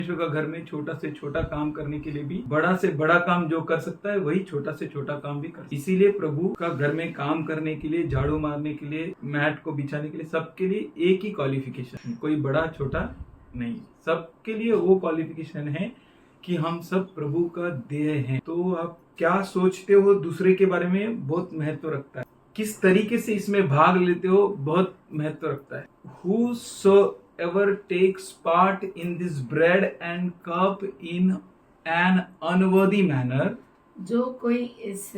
परमेश्वर का घर में छोटा से छोटा काम करने के लिए भी बड़ा से बड़ा काम जो कर सकता है वही छोटा से छोटा काम भी कर सकता है। इसीलिए प्रभु का घर में काम करने के लिए, झाड़ू मारने के लिए, मैट को बिछाने के लिए सबके लिए एक ही क्वालिफिकेशन है, कोई बड़ा छोटा नहीं, सबके लिए वो क्वालिफिकेशन है कि हम सब प्रभु का देह हैं। तो आप क्या सोचते हो दूसरे के बारे में बहुत महत्व रखता है, किस तरीके से इसमें भाग लेते हो बहुत महत्व रखता है। Whosoever takes part in this bread and cup in an unworthy manner, जो कोई इस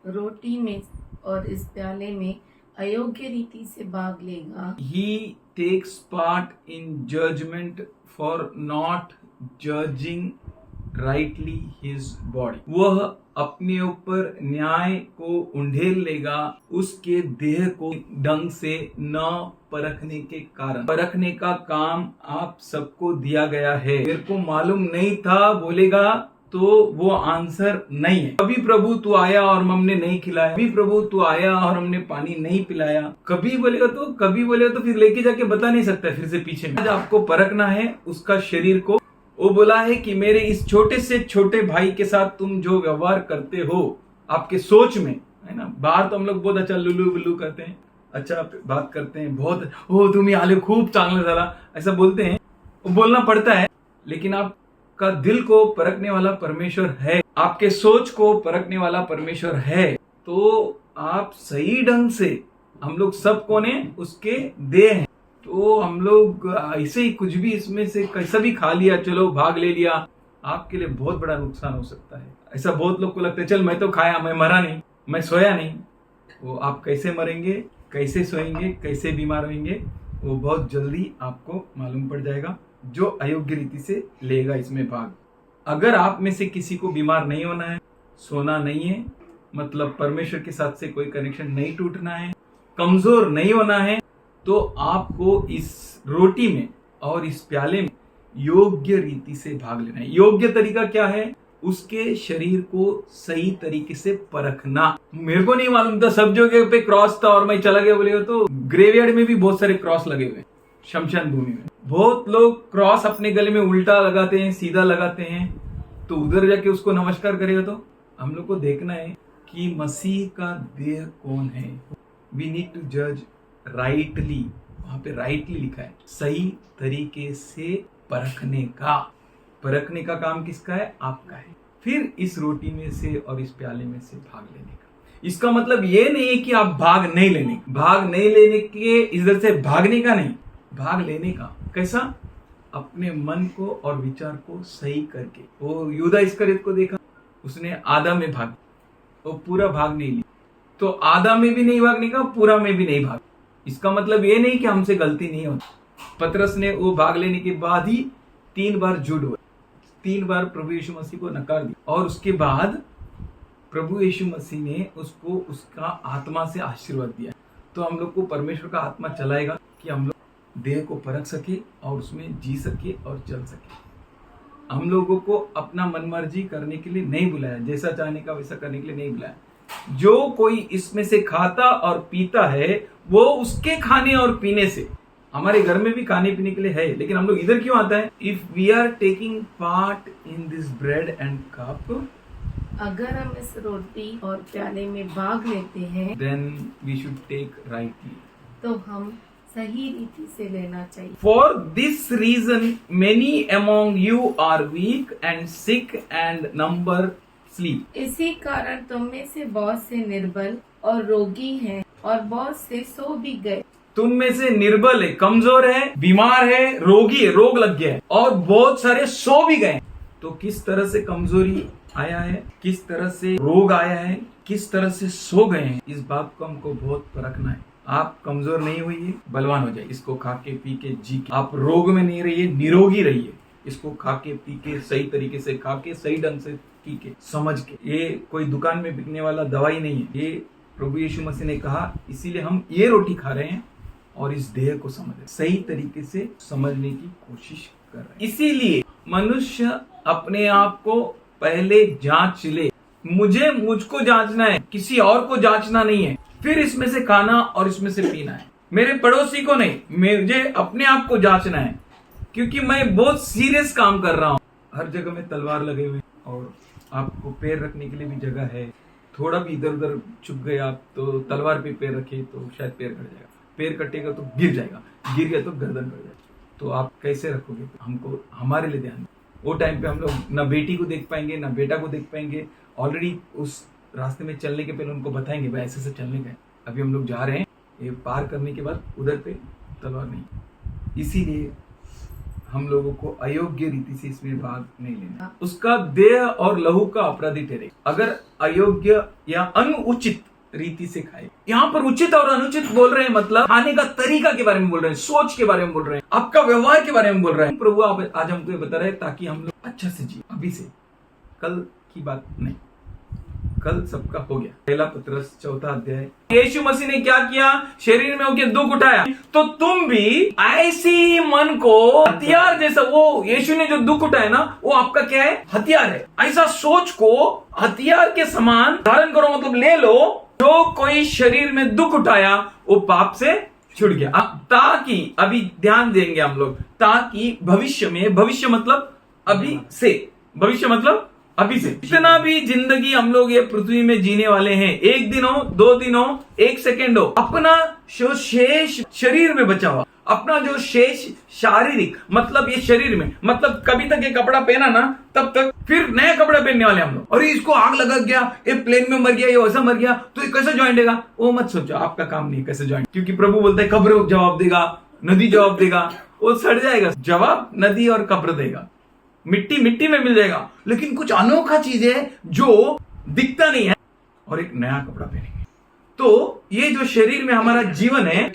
रोटी में और इस प्याले में अयोग्य रीति से भाग लेगा, he takes part in judgment for not judging rightly his body. वह अपने ऊपर न्याय को उंडेल लेगा उसके देह को ढंग से न परखने के कारण। परखने का काम आप सबको दिया गया है। मेरे को मालूम नहीं था बोलेगा तो वो आंसर नहीं है। कभी प्रभु तू आया और हमने नहीं खिलाया, कभी प्रभु तू आया और हमने पानी नहीं पिलाया, कभी बोलेगा तो फिर लेके जाके बता नहीं सकता फिर से पीछे में। आज आपको परखना है उसका शरीर को। वो बोला है कि मेरे इस छोटे से छोटे भाई के साथ तुम जो व्यवहार करते हो आपके सोच में, है ना, बाहर तो हम लोग बहुत अच्छा लुलू बुलू करते हैं, अच्छा बात करते हैं, बहुत ओ तुम्ही आले खूब चांगलं झाला ऐसा बोलते हैं, वो बोलना पड़ता है, लेकिन आपका दिल को परखने वाला परमेश्वर है, आपके सोच को परखने वाला परमेश्वर है। तो आप सही ढंग से, हम लोग सब कौन है, उसके देह हैं। तो हम लोग ऐसे ही कुछ भी इसमें से कैसा भी खा लिया, चलो भाग ले लिया, आपके लिए बहुत बड़ा नुकसान हो सकता है। ऐसा बहुत लोग को लगता है चल मैं तो खाया, मैं मरा नहीं, मैं सोया नहीं। वो आप कैसे मरेंगे, कैसे सोएंगे, कैसे बीमार होंगे, वो बहुत जल्दी आपको मालूम पड़ जाएगा जो अयोग्य रीति से लेगा इसमें भाग। अगर आप में से किसी को बीमार नहीं होना है, सोना नहीं है, मतलब परमेश्वर के साथ से कोई कनेक्शन नहीं टूटना है, कमजोर नहीं होना है, तो आपको इस रोटी में और इस प्याले में योग्य रीति से भाग लेना है। योग्य तरीका क्या है, उसके शरीर को सही तरीके से परखना। मेरे को नहीं मालूम था, सब जगह पे क्रॉस था और मैं चला गया बोलेगा तो ग्रेवयार्ड में भी बहुत सारे क्रॉस लगे हुए, शमशान भूमि में बहुत लोग क्रॉस अपने गले में उल्टा लगाते हैं, सीधा लगाते हैं, तो उधर जाके उसको नमस्कार करेगा। तो हम लोग को देखना है कि मसीह का देह कौन है। वी नीड टू जज राइटली, वहां पे राइटली लिखा है, सही तरीके से परखने का काम किसका है, आपका है। फिर इस रोटी में से और इस प्याले में से भाग लेने का। इसका मतलब ये नहीं है कि आप भाग नहीं लेने के इधर से भागने का नहीं, भाग लेने का। कैसा, अपने मन को और विचार को सही करके। वो यूदा इस्करियत को देखा, उसने आधा में भाग, वो पूरा भाग नहीं ली, तो आधा में भी नहीं भागने का, पूरा में भी नहीं भाग। इसका मतलब ये नहीं कि हमसे गलती नहीं होती। पतरस ने वो भाग लेने के बाद ही 3 बार झूठ हुआ, 3 बार प्रभु यीशु मसीह को नकार दिया, और उसके बाद प्रभु यीशु मसीह ने उसको उसका आत्मा से आशीर्वाद दिया। तो हम लोग को परमेश्वर का आत्मा चलाएगा कि हम लोग देह को परख सके और उसमें जी सके और चल सके। हम लोगों को अपना मनमर्जी करने के लिए नहीं बुलाया, जैसा चाहने का वैसा करने के लिए नहीं बुलाया। जो कोई इसमें से खाता और पीता है वो उसके खाने और पीने से, हमारे घर में भी खाने पीने के लिए है, लेकिन हम लोग इधर क्यों आता है। If we are taking part in this bread and cup, अगर हम इस रोटी और प्याले में भाग लेते हैं, then we should take rightly, तो हम सही रीति से लेना चाहिए। For this reason many among you are weak and sick and number sleep. इसी कारण तुम में से बहुत से निर्बल और रोगी हैं और बहुत से सो भी गए। तुम में से निर्बल है, कमजोर है, बीमार है, रोगी है, रोग लग गया है, और बहुत सारे सो भी गए। तो किस तरह से कमजोरी आया है, किस तरह से रोग आया है, किस तरह से सो गए हैं, इस बात को हमको बहुत परखना है। आप कमजोर नहीं होइए, बलवान हो जाइए। इसको खा के पी के जी के आप रोग में नहीं रहिए, निरोगी रहिए। इसको खा के पी के सही तरीके से खा के सही ढंग से पी के समझ के। ये कोई दुकान में बिकने वाला दवाई नहीं है, ये प्रभु यीशु मसीह ने कहा, इसीलिए हम ये रोटी खा रहे हैं और इस देह को समझ रहे, सही तरीके से समझने की कोशिश कर रहे हैं। इसीलिए मनुष्य अपने आप को पहले जांच ले। मुझको जांचना है, किसी और को जांचना नहीं है। फिर इसमें से खाना और इसमें से पीना है। मेरे पड़ोसी को नहीं, मुझे अपने आप को जांचना है। क्योंकि मैं बहुत सीरियस काम कर रहा हूँ। हर जगह में तलवार लगे हुए और आपको पैर रखने के लिए भी जगह है। थोड़ा भी इधर उधर चुप गए आप तो तलवार पे पैर रखे तो शायद पैर कट जाएगा, पैर कटेगा तो गिर जाएगा, गिर गया तो गर्दन कट जाएगा। तो आप कैसे रखोगे? हमको हमारे लिए ध्यान। वो टाइम पे हम लोग ना बेटी को देख पाएंगे ना बेटा को देख पाएंगे। ऑलरेडी उस रास्ते में चलने के पहले उनको बताएंगे भाई ऐसे से चलने का है, अभी हम लोग जा रहे हैं, ये पार करने के बाद उधर पे तलवार नहीं। इसीलिए हम लोगों को अयोग्य रीति से इसमें भाग नहीं लेना। उसका देह और लहू का अपराधी ठहरे अगर अयोग्य या अनुचित रीति से खाए। यहाँ पर उचित और अनुचित बोल रहे हैं, मतलब खाने का तरीका के बारे में बोल रहे हैं, सोच के बारे में बोल रहे हैं, आपका व्यवहार के बारे में बोल रहे हैं। प्रभु आज हमको ये बता रहे हैं ताकि हम लोग अच्छा से जिए, अभी से, कल की बात नहीं, कल सबका हो गया। पहला पत्रस 4 अध्याय। यीशु मसीह ने क्या किया? शरीर में होकर दुख उठाया, तो तुम भी ऐसी मन को हथियार जैसा, वो यीशु ने जो दुख उठाया ना वो आपका क्या है? हथियार है। ऐसा सोच को हथियार के समान धारण करो, मतलब ले लो। जो कोई शरीर में दुख उठाया वो पाप से छुट गया। ताकि, अभी ध्यान देंगे हम लोग, ताकि भविष्य में, भविष्य मतलब अभी से, भविष्य मतलब अभी से, जितना भी जिंदगी हम लोग ये पृथ्वी में जीने वाले हैं, 1 दिन हो, 2 दिन हो, 1 सेकेंड हो, अपना जो शेष शरीर में बचा हुआ, अपना जो शेष शारीरिक, मतलब ये शरीर में, मतलब कभी तक ये कपड़ा पहना ना तब तक फिर नया कपड़ा पहनने वाले हम लोग। और इसको आग लगा गया, ये प्लेन में मर गया, ये वैसा मर गया, तो ये कैसे ज्वाइन देगा? वो मत सोचो, आपका काम नहीं कैसे ज्वाइन, क्योंकि प्रभु बोलता है कब्र जवाब देगा, नदी जवाब देगा, वो सड़ जाएगा। जवाब नदी और कब्र देगा, मिट्टी मिट्टी में मिल जाएगा, लेकिन कुछ अनोखा चीज है जो दिखता नहीं है, और एक नया कपड़ा पहनेंगे। तो ये जो शरीर में हमारा जीवन है,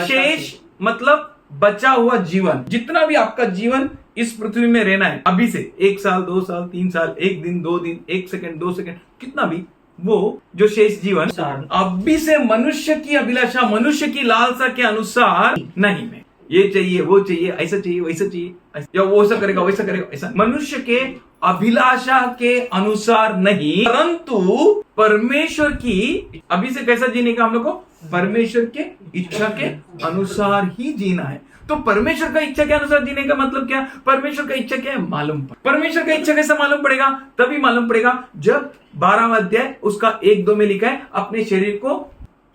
शेष मतलब बचा हुआ जीवन, जितना भी आपका जीवन इस पृथ्वी में रहना है, अभी से 1 साल 2 साल 3 साल 1 दिन 2 दिन 1 सेकंड 2 सेकंड, कितना भी, वो जो शेष जीवन अभी से मनुष्य की अभिलाषा, मनुष्य की लालसा के अनुसार नहीं है। ये चाहिए, वो चाहिए, ऐसा चाहिए, वैसा चाहिए, या वो ऐसा करेगा, वैसा करेगा, ऐसा, मनुष्य के अभिलाषा के अनुसार नहीं, परंतु परमेश्वर की, अभी से कैसा जीने का हम लोग को? परमेश्वर के इच्छा के अनुसार ही जीना है। तो परमेश्वर का इच्छा के अनुसार जीने का मतलब क्या? परमेश्वर का इच्छा क्या है मालूम पड़े। परमेश्वर का इच्छा कैसे मालूम पड़ेगा? तभी मालूम पड़ेगा जब 12वां अध्याय उसका 1-2 में लिखा है, अपने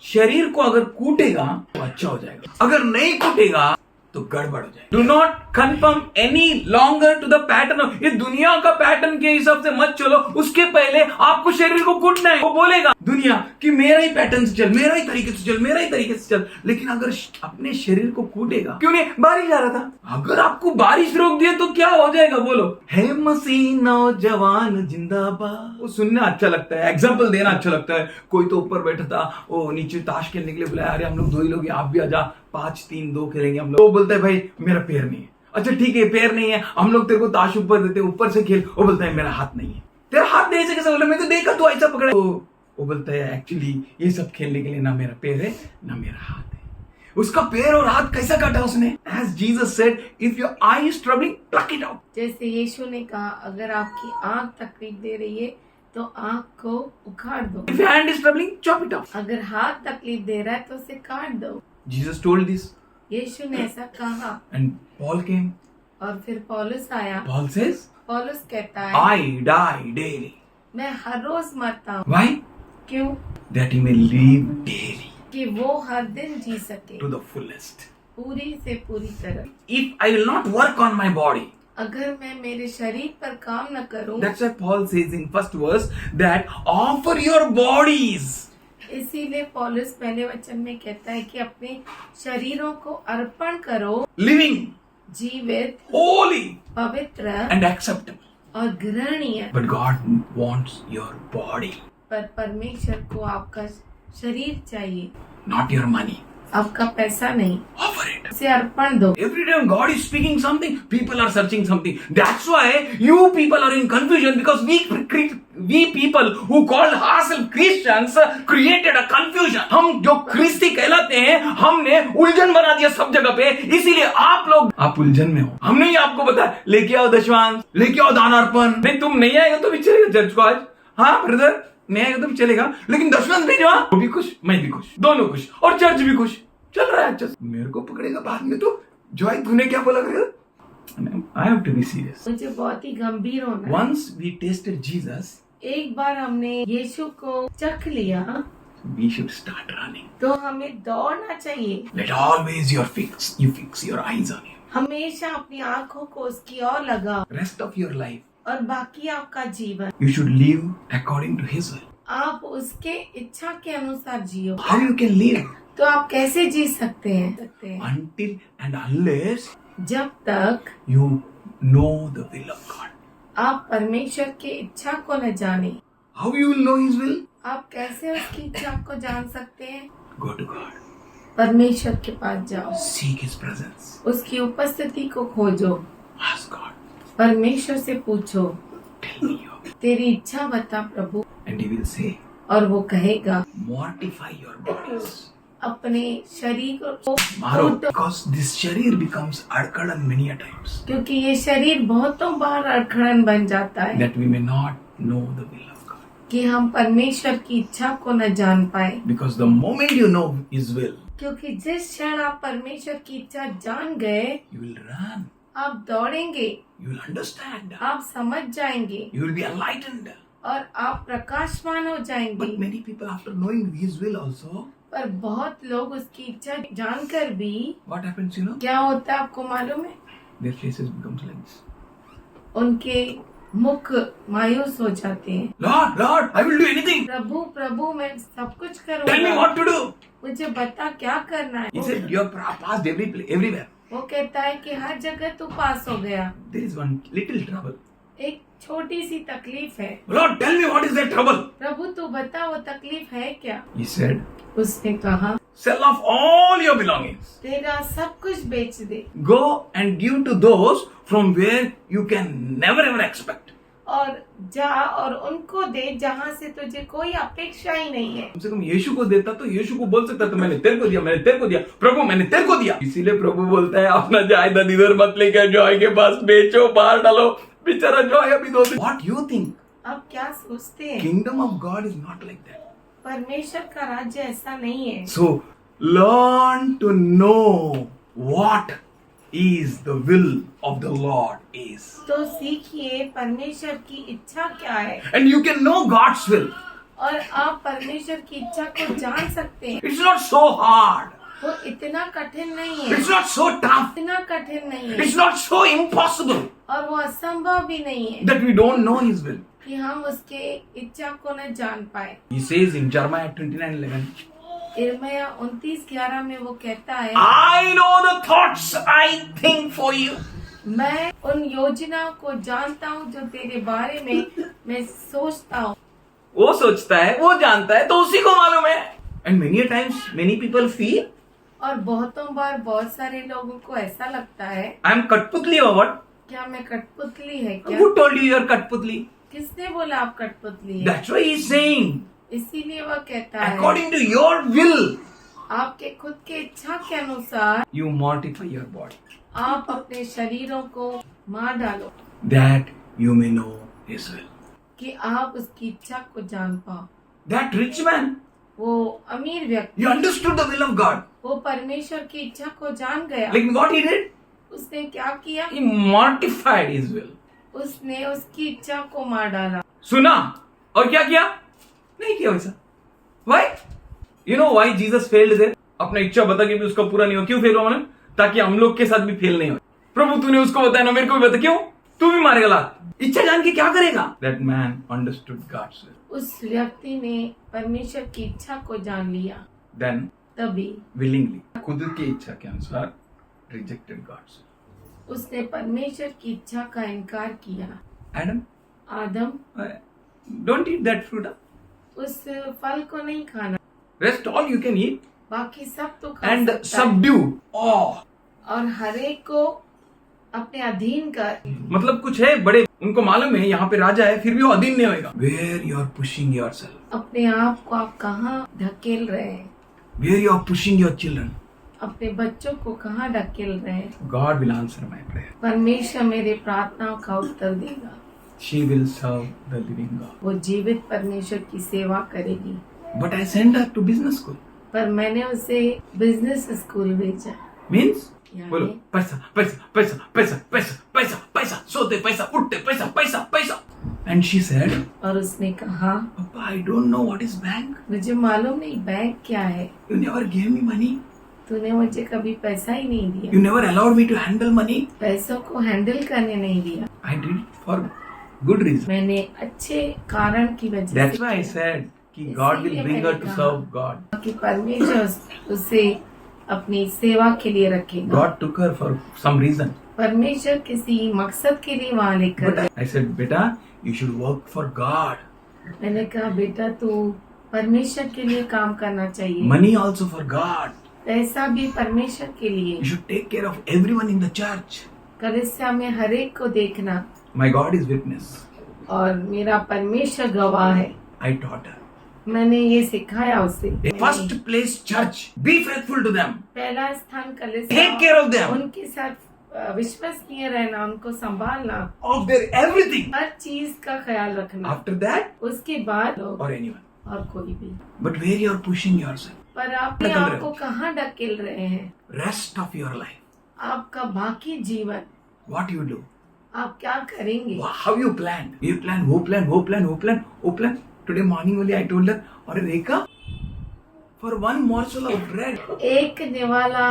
शरीर को अगर कूटेगा तो अच्छा हो जाएगा, अगर नहीं कूटेगा तो गड़बड़ हो जाए। Do not confirm any longer to the pattern. ये दुनिया का पैटर्न के हिसाब से मत चलो, उसके पहले आपको शरीर को कूटना है। वो बोलेगा दुनिया कि मेरा ही पैटर्न से चल, मेरा ही तरीके से चल, मेरा ही तरीके से चल, लेकिन अगर अपने शरीर को कूटेगा, क्यों नहीं? बारिश आ रहा था, अगर आपको बारिश रोक दिए तो क्या हो जाएगा? बोलो, है मसीह नौजवान जिंदाबाद। वो सुनना अच्छा लगता है, एग्जाम्पल देना अच्छा लगता है। कोई तो ऊपर बैठा था, वो नीचे ताश खेलने के लिए बुलाया, अरे हम लोग 2 ही लोग, आप भी आ जा, 5-3-2 खेलेंगे हम लोग। वो बोलता है भाई मेरा पैर नहीं है। अच्छा ठीक है, पैर नहीं है, हम लोग तेरे को ताश ऊपर देते, ऊपर से खेल। वो बोलता है मेरा हाथ नहीं है। तेरा हाथ नहीं से कैसे? बोला मैं तो देखा तू ऐसा पकड़ा। वो बोलता है एक्चुअली ये सब खेलने के लिए ना मेरा पैर है ना मेरा हाथ है। उसका पैर और हाथ कैसा काटा उसने? As Jesus said, if your eye is troubling, pluck it out. जैसे यीशु ने कहा, अगर आपकी आंख तकलीफ दे रही है तो आंख को उखाड़ दो। If your hand is troubling, chop it off. अगर हाथ तकलीफ दे रहा है तो उसे काट दो। Jesus told this. यीशु ने ऐसा कहा। And Paul came. और फिर पौलुस आया। Paul says, पौलुस कहता है, I die daily. मैं हर रोज मरता हूँ। Why? क्यों? That he may live daily. कि वो हर दिन जी सके To the fullest. पूरी से पूरी तरह। If I will not work on my body, अगर मैं मेरे शरीर पर काम न करूं, that's why Paul says in first verse that offer your bodies. इसीलिए पौलुस पहले वचन में कहता है कि अपने शरीरों को अर्पण करो, Living, जीवित, holy, पवित्र and acceptable. और ग्रहणीय। But God wants your body, पर परमेश्वर को आपका शरीर चाहिए, not your money. आपका पैसा नहीं। Offer it. इसे अर्पण दो। Every time God is speaking something, people are searching something. That's why you people are in confusion, because we people who call ourselves Christians created a confusion. हम जो ख्रिस्ती कहलाते हैं, हमने उलझन बना दिया सब जगह पे, इसीलिए आप उलझन में हो। हमने ही आपको बताया लेके आओ दशवांश, लेके आओ दान अर्पण। नहीं तुम नहीं आएगा तो भी चलेगा चर्च को आज, हाँ ब्रदर नहीं आएगा तो भी चलेगा, लेकिन दशवांश भेजो, वो भी खुश मैं भी खुश, दोनों खुश, और चर्च भी खुश, चल रहा है अच्छा। मेरे को पकड़ेगा बाद में तो, जो तूने क्या बोला करेगा, I have to be serious. मुझे बहुत ही गंभीर होना है। Once we tasted Jesus, एक बार हमने यीशु को चख लिया we should start running. तो हमें दौड़ना चाहिए। Let always you fix your eyes on him. हमेशा अपनी आंखों को उसकी ओर लगाओ Rest of your life, और बाकी आपका जीवन you should live according to his will. आप उसके इच्छा के अनुसार जियो। How you can live? तो आप कैसे जी सकते हैं? Until and unless जब तक you know the will of God. आप परमेश्वर की इच्छा को न जाने। How you will know his will? आप कैसे उसकी इच्छा को जान सकते हैं? Go to God. परमेश्वर के पास जाओ, Seek his presence. उसकी उपस्थिति को खोजो, Ask God. परमेश्वर से पूछो, Tell me your will. तेरी इच्छा बता प्रभु। And he will say, और वो कहेगा, mortify your bodies. अपने शरीर को मारो. कूटो, Because this sharir becomes adkadan many a times. क्योंकि ये शरीर बहुतों बार अड़खड़न बन जाता है That we may not know the will of God. कि हम परमेश्वर की इच्छा को न जान पाए। Because the moment you know his will, क्योंकि जिस क्षण आप परमेश्वर की इच्छा जान गए, you will run. आप दौड़ेंगे, You will understand. आप समझ जाएंगे You will be enlightened. और आप प्रकाशमान हो जाएंगे। But many people after knowing his will also, पर बहुत लोग उसकी इच्छा जानकर भी what happens, you know? क्या होता है आपको मालूम है? Their faces becomes like this. उनके मुख मायूस हो जाते हैं। Lord, Lord, I will do anything. प्रभु प्रभु मैं सब कुछ Tell me करूँगा, what to do. मुझे बता क्या करना है। He said, you have passed everywhere. वो कहता है कि हर जगह तू पास हो गया, There is one little trouble. एक छोटी सी तकलीफ है। Lord, tell me what is that trouble. प्रभु तू बता वो तकलीफ है क्या? He said, उसने कहा, sell off all your belongings. तेरा सब कुछ बेच दे Go and give to those from where you can never ever expect. और जा और उनको दे जहाँ से तुझे कोई अपेक्षा ही नहीं है। कम से कम यीशु को देता तो यीशु को बोल सकता तो मैंने तेरे को दिया, मैंने तेरे को दिया, प्रभु मैंने तेरे को दिया। इसीलिए प्रभु बोलता है अपना जायदाद इधर मत लेकर जॉय के पास बेचो, बाहर डालो, बेचारा जॉय अभी दो। What you think? आप क्या सोचते हैं? Kingdom of God is not like that. परमेश्वर का राज्य ऐसा नहीं है। So learn to know what is the will of the Lord is. तो सीखिए परमेश्वर की इच्छा क्या है And you can know God's will. और आप परमेश्वर की इच्छा को जान सकते हैं। It's not so hard. वो इतना कठिन नहीं है, It's not so tough. इतना कठिन नहीं है It's not so impossible और वो असंभव भी नहीं है that we don't know his will. कि हम उसके इच्छा को न जान पाए। He says in Jeremiah 29:11, यिर्मयाह 29:11 में वो कहता है, I know the thoughts I think for you. मैं उन योजनाओं को जानता हूँ जो तेरे बारे में मैं सोचता हूँ। वो सोचता है, वो जानता है, तो उसी को मालूम है। And many a times, many people feel, और बहुतों बार बहुत सारे लोगों को ऐसा लगता है, I am Katputli or what? क्या मैं कठपुतली है क्या? Who told you you are Katputli? किसने बोला आप कठपुतली है? That's why he is saying, इसीलिए वह कहता है, according to your will, आपके खुद के इच्छा के अनुसार you mortify your body, आप अपने शरीरों को मार डालो that you may know his will. कि आप उसकी इच्छा को जान पाओ। That rich man, वो अमीर व्यक्ति, he understood the will of God. वो परमेश्वर की इच्छा को जान गया। Like what he did? उसने क्या किया? He mortified his will. उसने उसकी इच्छा को मार डाला। सुना और क्या किया? नहीं किया वैसा। Why? You know why Jesus failed there? अपना इच्छा बता के भी उसका पूरा नहीं हो। क्यों फेल हुआ मालूम? ताकि हम लोग के साथ भी फेल नहीं हो। प्रभु तूने उसको बताया ना, मेरे को भी बता। क्यों? तू भी मारेगा लात। इच्छा जान के क्या करेगा? That man understood God's will. उस व्यक्ति ने परमेश्वर की इच्छा को जान लिया, Then तभी willingly, खुद की इच्छा के अनुसार rejected God's will. उसने परमेश्वर की इच्छा का इनकार किया। Adam, Adam, don't eat that fruit. उस फल को नहीं खाना, Rest all you can eat बाकी सब तो खा and सकता है। subdue all. और हरेक को अपने अधीन कर। मतलब कुछ है बड़े, उनको मालूम है यहाँ पे राजा है, फिर भी वो अधीन नहीं होएगा। Where you are pushing yourself, अपने आप को आप कहाँ ढकेल रहे हैं? where you are pushing your children, अपने बच्चों को कहाँ ढकेल रहे हैं? God will answer my prayer. परमेश्वर मेरे प्रार्थनाओं का उत्तर देगा। She will serve the living God. वो जीवित परमेश्वर की सेवा करेगी। But I sent her to business school. पर मैंने उसे बिजनेस स्कूल भेजा। Means बोलो यानी पैसा पैसा पैसा पैसा पैसा पैसा पैसा, सोते पैसा, उठते पैसा पैसा पैसा. And she said, और उसने कहा, Papa, I don't know what is bank. मुझे मालूम नहीं बैंक क्या है. You never gave me money. तूने मुझे कभी पैसा ही नहीं दिया. You never allowed me to handle money. पैसों को हैंडल करने नहीं दिया. I did it for good reason. मैंने अच्छे कारण की वजह से That's why I said कि God will bring her to serve God. कि परमेश्वर उसे अपनी सेवा के लिए रखेगा. God took her for some reason. परमेश्वर किसी मकसद के लिए वहाँ लेकर But I said, beta, you should work for God. मैंने कहा बेटा तू परमेश्वर के लिए काम करना चाहिए. Money also for God. पैसा भी परमेश्वर के लिए. You should take care of everyone in the church. कलीसिया में हर एक को देखना. My God is witness. और मेरा परमेश्वर गवाह है. I taught her. मैंने ये सिखाया उसे. First place church. Be faithful to them. पहला स्थान कलीसिया. Take care of them. उनके साथ विश्वसनीय रहना, उनको संभालना, Of their everything. हर चीज का ख्याल रखना. After that, उसके बाद लोग or anyone. और कोई भी. But where you are pushing yourself. पर अपने ढकेल आप रहे को हो. कहाँ ढकेल रहे हैं? Rest of your life. आपका बाकी जीवन What you do. आप क्या करेंगे? How you plan. You plan, who plan, who plan, who plan, who plan. Today morning only I told her, or Rekha, for one morsel of bread, एक निवाला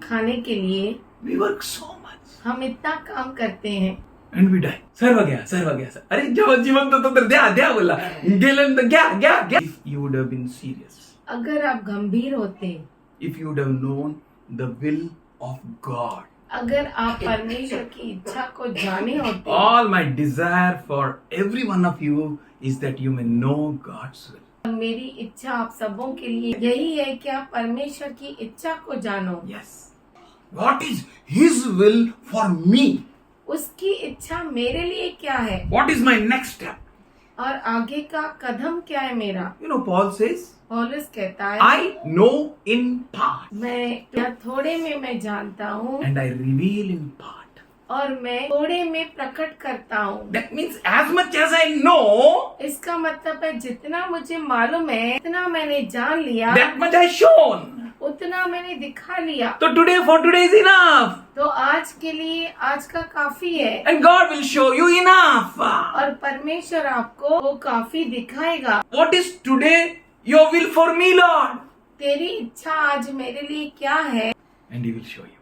खाने के लिए we work so much. हम इतना काम करते हैं. And we die. सर्व गया सर. अरे जब जीवन तो द्या बोला. गेलन तो क्या. If you would have been serious. अगर आप गंभीर होते, If you would have known the will of God. अगर आप परमेश्वर की इच्छा को जाने होते, All my desire for every one of you is that you may know God's will. मेरी इच्छा आप सबों के लिए यही है कि आप परमेश्वर की इच्छा को जानो. Yes. What is His will for me? उसकी इच्छा मेरे लिए क्या है What is my next step? और आगे का कदम क्या है मेरा. You know, Paul says, पौलुस कहता है, I know in part मैं थोड़े में मैं जानता हूँ and I reveal in part. और मैं थोड़े में प्रकट करता हूँ. That means as much as I know, इसका मतलब है जितना मुझे मालूम है उतना मैंने जान लिया, that much I shown. उतना मैंने दिखा लिया. So for today is enough. तो आज के लिए आज का काफी है. And God will show you enough. और परमेश्वर आपको वो काफी दिखाएगा. What is today your will for me, Lord? तेरी इच्छा आज मेरे लिए क्या है And He will show you.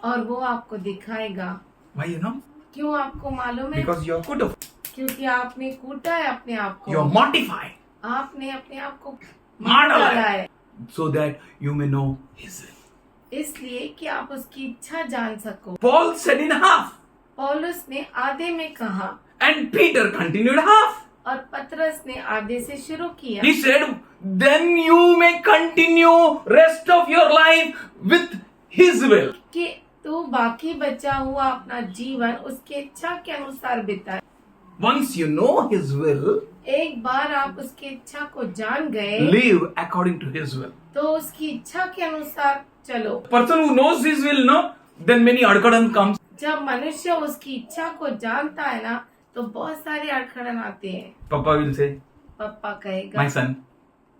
और वो आपको दिखाएगा. Why you know? क्यों आपको मालूम है? Because you are good of. क्योंकि आपने कूटा है अपने आप You are को. mortified. आपने अपने आप को मार डाला डाला है. है. So that you may know His will. इसलिए कि आप उसकी इच्छा जान सको. Paul said in half. पौलुस ने आधे में कहा And Peter continued half. और पतरस ने आधे से शुरू किया. He said, then you may continue rest of your life with His will. कि तू बाकी बचा हुआ अपना जीवन उसकी इच्छा के अनुसार बिताए. Once you know His will, एक बार आप उसकी इच्छा को जान गए live according to His will. तो उसकी इच्छा के अनुसार चलो. Person who knows His will, no, then many adkadan comes. जब मनुष्य उसकी इच्छा को जानता है ना तो बहुत सारे अड़खड़न आते हैं. Papa will say, पापा कहेगा, my son,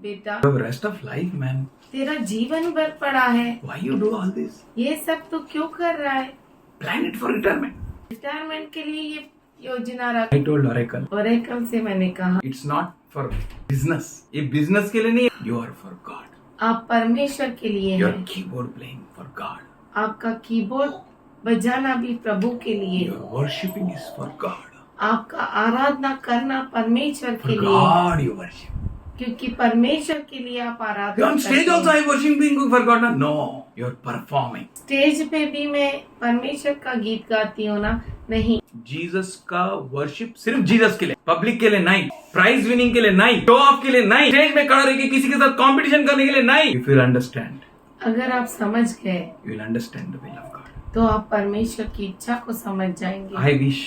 बेटा you have rest of life, man. तेरा जीवन भर पड़ा है, Why you do all this? ये सब तू क्यों कर रहा है? Plan it for retirement. Retirement के लिए ये योजना रख. I told Oracle, ओरेकल से मैंने कहा it's not for business. ये business के लिए नहीं, you are for God. आप परमेश्वर के लिए Your हैं. keyboard playing for God. आपका कीबोर्ड बजाना भी प्रभु के लिए. Your worshiping is for God. आपका आराधना करना परमेश्वर For के लिए, God you worship. क्योंकि परमेश्वर के लिए आप आराधना On stage करते also हैं. I worshiping for God. No, you're performing. Stage पे भी मैं परमेश्वर का गीत गाती हूँ ना? नहीं. जीसस का वर्शिप सिर्फ जीसस के लिए, पब्लिक के लिए नहीं, प्राइज विनिंग के लिए नहीं, शो ऑफ के लिए नहीं, स्टेज में खड़ा रह के किसी के साथ कंपटीशन करने के लिए नहीं. If you'll understand, अगर आप समझ गए you will understand the will of God. तो आप परमेश्वर की इच्छा को समझ जाएंगे. I wish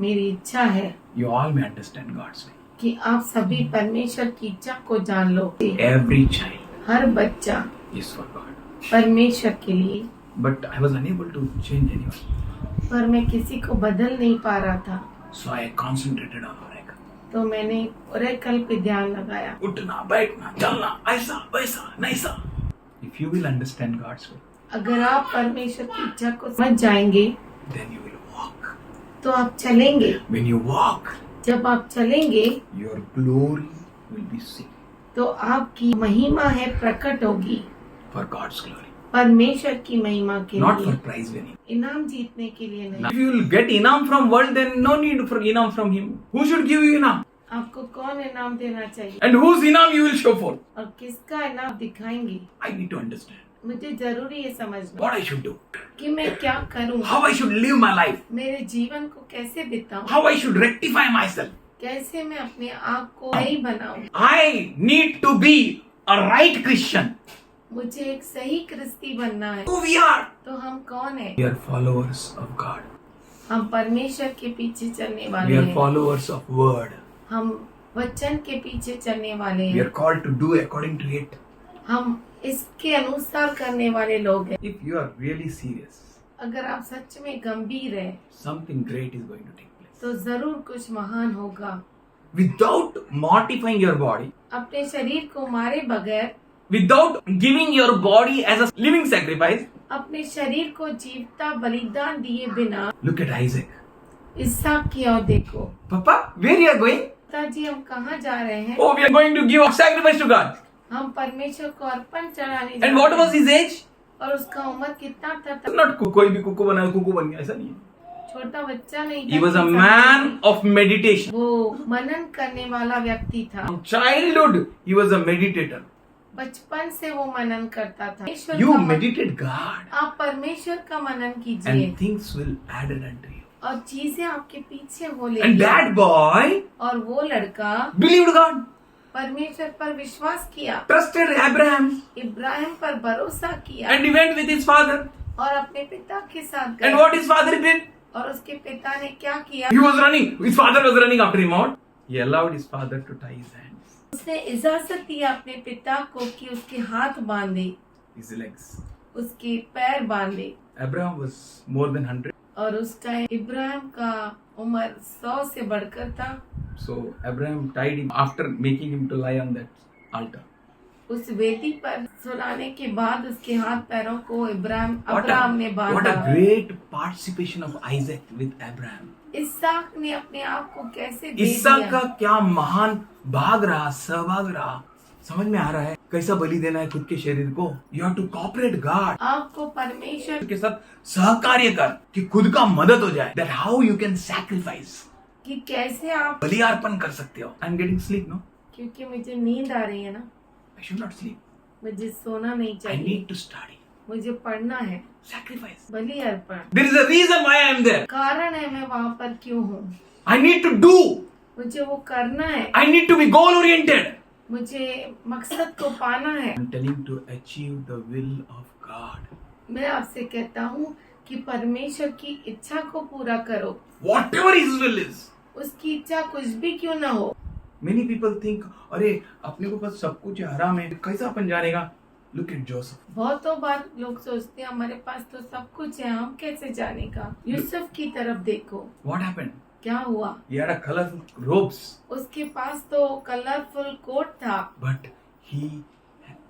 मेरी इच्छा है you all may understand God's will. कि आप सभी परमेश्वर की इच्छा को जान लो. Every child हर बच्चा is for God. परमेश्वर के लिए. But I was unable to change anyone. पर मैं किसी को बदल नहीं पा रहा था. So I concentrated on Oracle. तो मैंने ओरेकल पे ध्यान लगाया. उठना, बैठना, चलना, ऐसा, वैसा, नैसा. If you will understand God's will, अगर आप परमेश्वर की इच्छा को समझ जाएंगे then you will walk. तो आप चलेंगे। When you walk, जब आप चलेंगे your glory will be seen तो आपकी महिमा है प्रकट होगी, for God's glory, परमेश्वर की महिमा के not लिए, for prize winning. इनाम जीतने के लिए नहीं। If you will get inam from world, then no need for inam from him. Who should give you inam? आपको कौन इनाम देना चाहिए And whose inam you will show forth? और किसका इनाम दिखाएंगे? I need to understand मुझे जरूरी है समझना what I should do, कि मैं क्या करूं, how I should live my life, मेरे जीवन को कैसे बिताऊं, how I should rectify myself. कैसे मैं अपने आप को सही बनाऊं। I need to be a right Christian. मुझे एक सही क्रिस्ती बनना है। Who we are? तो हम कौन है? We are followers of God. हम परमेश्वर के पीछे चलने We वाले are हैं। followers of word. हम वचन के पीछे चलने वाले We हैं। are called to do according to it. हम इसके अनुसार करने वाले लोग हैं। If you are really serious, अगर आप सच में गंभीर हैं something great is going to take place. तो जरूर कुछ महान होगा। Without mortifying your body, अपने शरीर को मारे बगैर, without giving your body as a living sacrifice, अपने शरीर को जीवता बलिदान दिए बिना, look at Isaac. इसहाक की ओर देखो। Papa, where you are going? पिताजी हम कहाँ जा रहे हैं? Oh, we are going to give a sacrifice to God. हम परमेश्वर को अर्पण चढ़ाने And जा what रहे was हैं। his age? और उसका उम्र कितना था It's not कोई भी कुकू बना कुकू बन गया, ऐसा नहीं है. छोटा बच्चा नहीं था। He was a कि man of meditation. वो मनन करने वाला व्यक्ति था। From childhood, he was a meditator. बचपन से वो मनन करता था। परमेश्वर You का मन- meditate God, आप परमेश्वर का मनन कीजिए and things will added unto you. और चीजें आपके पीछे हो And लेगी। that boy और वो लड़का believed God, परमेश्वर पर विश्वास किया, trusted Abraham, इब्राहिम पर भरोसा किया and he went with his father. और अपने पिता के साथ And गया। what his father did? और उसके पिता ने क्या किया? He was running. His father was running after him out. He allowed his father to tie his hands, उसने इजाजत दी अपने पिता को कि उसके हाथ बांधे, his legs. उसके पैर बांधे। Abraham was more than 100. और उस टाइम इब्राहिम का उम्र 100 से बढ़कर था। So Abraham tied him after making him to lie on that altar. उस वेदी पर सुलाने के बाद उसके हाथ पैरों को What अब्राहम ने a बांधा। great participation of Isaac with Abraham. इसहाक ने अपने आप को कैसे दे इसहाक दिया। का क्या महान भाग रहा, सहभाग रहा. समझ में आ रहा है कैसा बलि देना है खुद के शरीर को. You have to cooperate God. आपको परमेश्वर के साथ सहकार्य कर कि खुद का मदद हो जाए. That how you can sacrifice. कि कैसे आप, बलि अर्पण कर सकते हो. I'm getting sleep, no? क्योंकि मुझे नींद आ रही है ना, I should not sleep. मुझे सोना नहीं I चाहिए, need to study. मुझे पढ़ना है। Sacrifice. Bali Arpan There is a reason why I am there. कारण है मैं वहाँ पर क्यों हूँ। I need to do. मुझे वो करना है, I need to be goal oriented. मुझे मकसद को पाना है। I'm telling to achieve the will of God. मैं आपसे कहता हूँ कि परमेश्वर की इच्छा को पूरा करो। Whatever His will is. उसकी इच्छा कुछ भी क्यों ना हो। Many people think, अरे अपने को पास सब कुछ है, हराम है, कैसा अपन जानेगा? Look at Joseph. बहुतों बार लोग सोचते हैं हमारे पास तो सब कुछ है, हम कैसे जानेगा। यूसुफ की तरफ देखो, What happened? क्या हुआ। He had a colorful robes, उसके पास तो कलरफुल कोट था, but he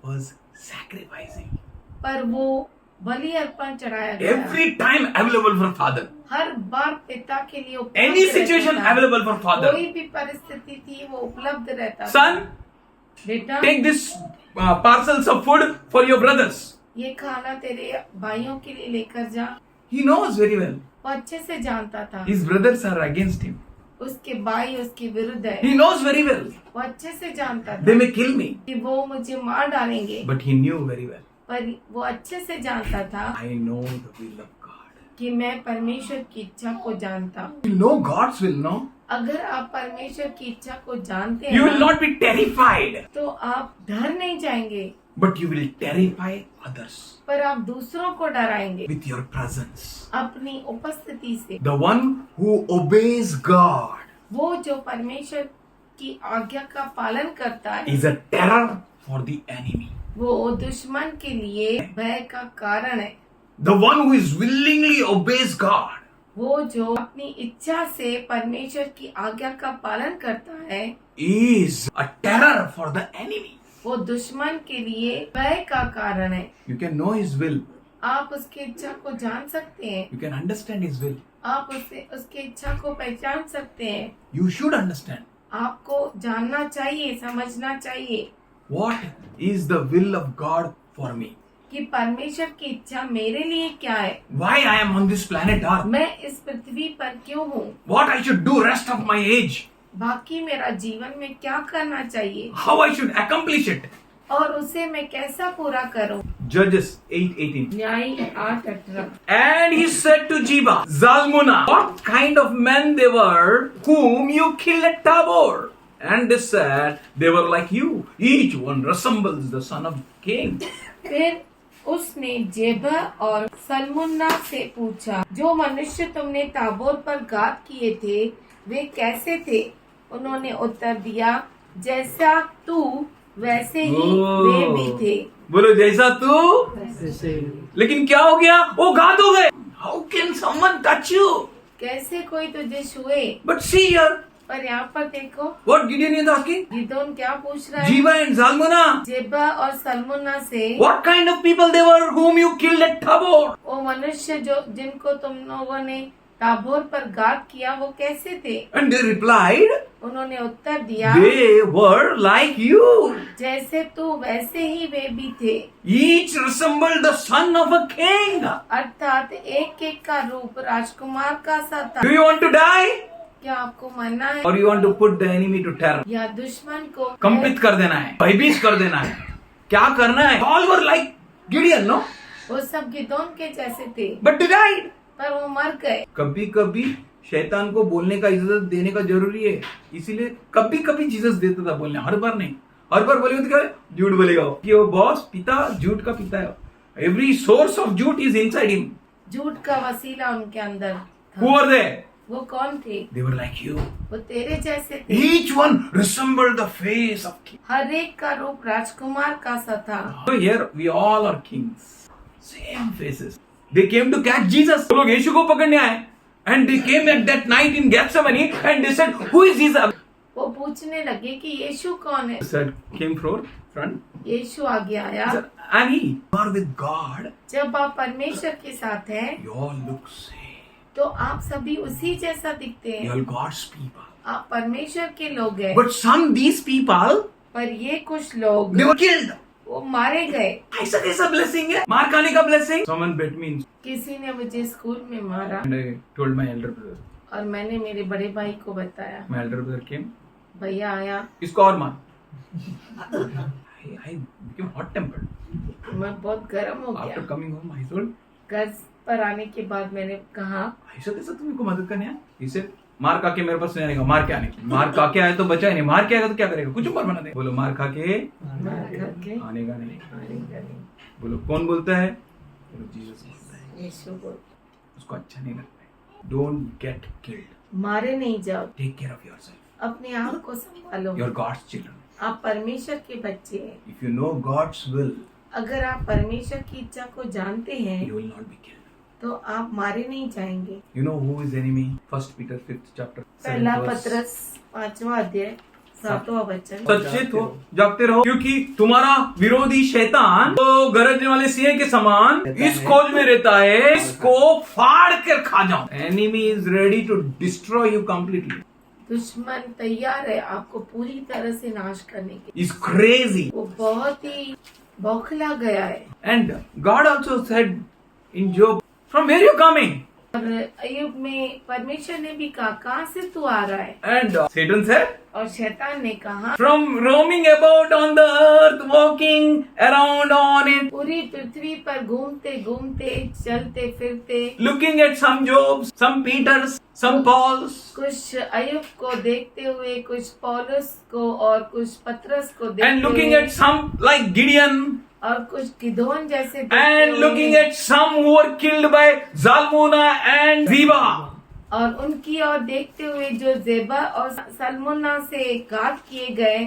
was sacrificing. पर वो बलि अर्पण चढ़ाया गया। Every time available for father. हर बार पिता के लिए उपलब्ध Any रहता situation था। available for father. कोई भी परिस्थिति थी वो उपलब्ध रहता था। Son, बेटा take this parcels of food for your brothers. ये खाना तेरे भाइयों के लिए लेकर जा। He knows very well. वो अच्छे से जानता था His brothers are against him. उसके भाई उसके विरुद्ध है। He knows very well. वो अच्छे से जानता They था may kill me. कि वो मुझे मार डालेंगे, But he knew very well. पर वो अच्छे से जानता था I know the will of God. कि मैं परमेश्वर की इच्छा को जानता हूँ। You know God's will, no? अगर आप परमेश्वर की इच्छा को जानते हैं You will ना, not be terrified, तो आप डर नहीं जाएंगे, but you will terrify others पर आप दूसरों को डराएंगे with your presence. अपनी उपस्थिति से। The one who obeys God वो जो परमेश्वर की आज्ञा का पालन करता है is a terror for the enemy. वो दुश्मन के लिए भय का कारण है। The one who is willingly obeys God वो जो अपनी इच्छा से परमेश्वर की आज्ञा का पालन करता है is a terror for the enemy. वो दुश्मन के लिए भय का कारण है। You can know His will आप उसकी इच्छा को जान सकते हैं, You can understand His will. आप उसकी इच्छा को पहचान सकते हैं। You should understand. आपको जानना चाहिए, समझना चाहिए What is the will of God for me? कि परमेश्वर की इच्छा मेरे लिए क्या है, Why I am on this planet Earth? मैं इस पृथ्वी पर क्यों हूँ, What I should do rest of my age? बाकी मेरा जीवन में क्या करना चाहिए How I should accomplish it? और उसे मैं कैसा पूरा करूँ। Judges 8:18. न्याय 8:18। And he said to Jeba, Zalmunna, what kind of men they were whom you killed at Tabor? And they said, they were like you. Each one resembles the son of king. फिर उसने जेबा और सलमुन्ना से पूछा, जो मनुष्य तुमने Tabor पर घात किए थे वे कैसे थे? उन्होंने उत्तर दिया, जैसा तू वैसे ही वे भी थे। बोलो जैसा तू, लेकिन क्या हो गया? वो घात हो गए। How can someone touch you? कैसे कोई तुझे छुए? But see here, पर यहाँ पर देखो what Gideon is asking? Gideon क्या पूछ रहा है? Jeba and Zalmunna, जेबा और सलमुन्ना से, what kind of people they were whom you killed at Tabor? वो मनुष्य जो जिनको तुम लोगों ने ताबोर पर घात किया वो कैसे थे? And they replied, उन्होंने उत्तर दिया, they were like you. जैसे तू वैसे ही वे भी थे। Each resembled the son of a king. अर्थात एक एक का रूप राजकुमार का सा था। Do you want to die? क्या आपको मरना है Or you want to put the enemy to terror? या दुश्मन को कंपित कर देना है, भयभीत कर देना है, क्या करना है? All were like Gideon, no? वो सब गिदोन के जैसे थे But they died. पर वो मर गए। कभी कभी शैतान को बोलने का इजाजत देने का जरूरी है, इसीलिए कभी कभी जीसस देता था बोलने, हर बार नहीं। हर बार बोलेगा तो क्या है? झूठ बोलेगा वो, कि वो बॉस पिता झूठ का पिता है। एवरी सोर्स ऑफ झूठ इज इनसाइड हिम। झूठ का वसीला उनके अंदर था। Who are they? वो कौन थे? They were like you. वो तेरे जैसे थे। Each one resembled the face of king. हर एक का रूप राजकुमार का सा था। So here we all are kings. Same faces. They came to catch Jesus. वो लोग यीशु को पकड़ने आए. And they came at that night in Gethsemane and they said, who is Jesus? वो पूछने लगे कि यीशु कौन है? Said, came from front. यीशु आगे आया। And he, you are with God. जब आप परमेश्वर के साथ हैं You all look same. तो आप सभी उसी जैसा दिखते You हैं। all God's people. आप परमेश्वर के लोग हैं। But some these people, पर ये कुछ लोग they were killed. वो मारे गए। ऐसा कैसा blessing है? मार खाने का blessing? Someone bet me. किसी ने मुझे स्कूल में मारा And I told my elder brother. और मैंने मेरे बड़े भाई को बताया। My elder brother came. भैया आया, इसको और मार. I became hot tempered. मैं बहुत गर्म हो After गया। coming home, I told, घर पर आने के बाद मैंने कहा, ऐसा कैसा तुम इनको मदद करने आए? इसे मार खा के मेरे पास नहीं आएगा, मार के आने की। मार खा के आए तो बचा ही नहीं, मार के आएगा तो क्या करेगा? कुछ ऊपर बना दे। बोलो मार खा के मार करके आने का नहीं। मारेगा नहीं। बोलो कौन बोलता है? बोलो जीसस बोलता है। यीशु बोल, उसको अच्छा नहीं लगता है। Don't get killed. मारे नहीं जाओ, टेक केयर ऑफ योरसेल्फ। अपने आप को संभालो। You are God's children. आप परमेश्वर के बच्चे हैं। If you know God's will, अगर आप परमेश्वर की इच्छा को जानते हैं you will not be killed. तो आप मारे नहीं जाएंगे। You know who is enemy? 1 Peter 5th chapter. पहला 7th verse. पत्रस 5वां अध्याय 7वां वचन। सचेत हो, जागते रहो, क्योंकि तुम्हारा विरोधी शैतान तो गरजने वाले सिंह के समान इस खोज में रहता है, इसको फाड़ कर खा जाओ। Enemy is ready to destroy you completely. दुश्मन तैयार है आपको पूरी तरह से नाश करने के। Is crazy. वो बहुत ही बौखला गया है। And God also said in Job, from where you coming? और अय्यूब में परमेश्वर ने भी कहा, कहाँ से तू आ रहा है? एंड Satan said, और शैतान ने कहा, from roaming about on the earth, walking around on it, पूरी पृथ्वी पर घूमते घूमते चलते फिरते, looking at some Jobs, some Peters, some Pauls, कुछ अय्यूब को देखते हुए, कुछ पौलुस को और कुछ पत्रस को and देखते looking हुए, at some like Gideon, और कुछ गिदोन जैसे देखते and हुए, looking at some who were killed by Zalmunna and Zeba. और उनकी और देखते हुए जो जेबा और सलमुन्ना से घात किए गए।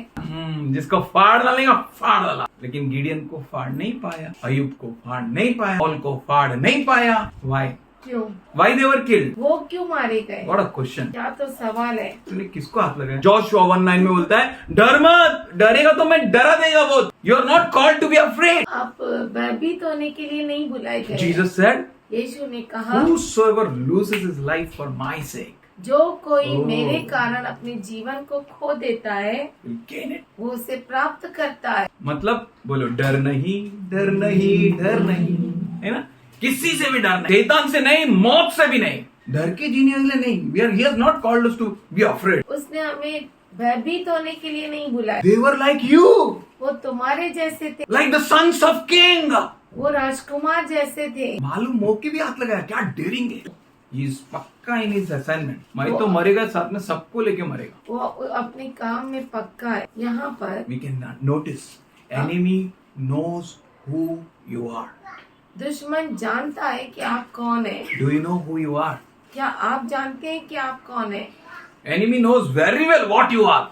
जिसको फाड़ डालेगा फाड़ डाला, लेकिन गिडियन को फाड़ नहीं पाया, अय्यूब को फाड़ नहीं पाया, पॉल को फाड़ नहीं पाया। Why? क्यों? Why they were killed? वो क्यों मारे गए? What a question. क्या तो सवाल है। तूने किसको हाथ लगाया? Joshua 1:9 में बोलता है डर मत, डरेगा तो मैं डरा देगा वो। You are not called to be afraid. आप भयभीत होने के लिए नहीं बुलाए गए। Jesus said, यीशु ने कहा, whosoever loses his life for my sake जो कोई Oh. मेरे कारण अपने जीवन को खो देता है will gain it. वो उसे प्राप्त करता है। मतलब बोलो डर नहीं, डर नहीं, डर नहीं, है ना? किसी से भी डर नहीं, शैतान से नहीं, मौत से भी नहीं, डर के जीने के लिए नहीं। He has not called us to be afraid. उसने हमें भयभीत होने के लिए नहीं बुलाया। They were like you, वो तुम्हारे जैसे थे, like the sons of king. वो राजकुमार जैसे थे। मालूम मौके भी हाथ लगाया, क्या डेरिंग है। He is पक्का in his assignment. मैं तो मरेगा, साथ में सबको लेके मरेगा। वो अपने काम में पक्का है। यहाँ पर We can notice enemy knows who you are. दुश्मन जानता है कि आप कौन है। Do you know who you are? क्या आप जानते हैं कि आप कौन है? Enemy knows very well what you are.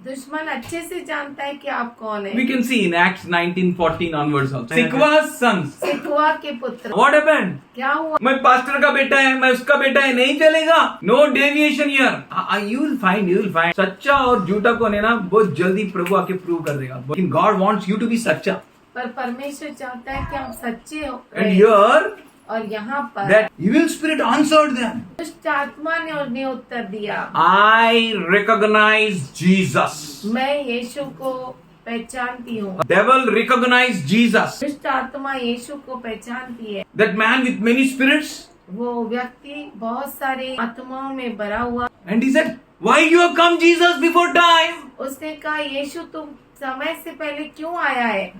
दुश्मन अच्छे से जानता है कि आप कौन है। We can see in Acts 19:14 onwards also. Sikwa's sons. सिकवा के पुत्र। What happened? क्या हुआ? मैं पास्टर का बेटा है, मैं उसका बेटा है, नहीं चलेगा। No deviation here. You will find. सच्चा और झूठा को है ना बहुत जल्दी प्रभु आके प्रूव कर देगा। लेकिन God wants you to be सच्चा. पर परमेश्वर चाहता है कि आप सच्चे हो। And here और यहाँ पर that evil spirit answered them. दुष्ट आत्मा ने उन्हें उत्तर दिया, I recognize Jesus. मैं यीशु को पहचानती हूँ। Devil recognized Jesus. दुष्ट आत्मा यीशु को पहचानती है। That man with many spirits. वो व्यक्ति बहुत सारे आत्माओं में भरा हुआ। And he said, why you have come Jesus before time? उसने कहा, यीशु तुम समय से पहले क्यों आया है?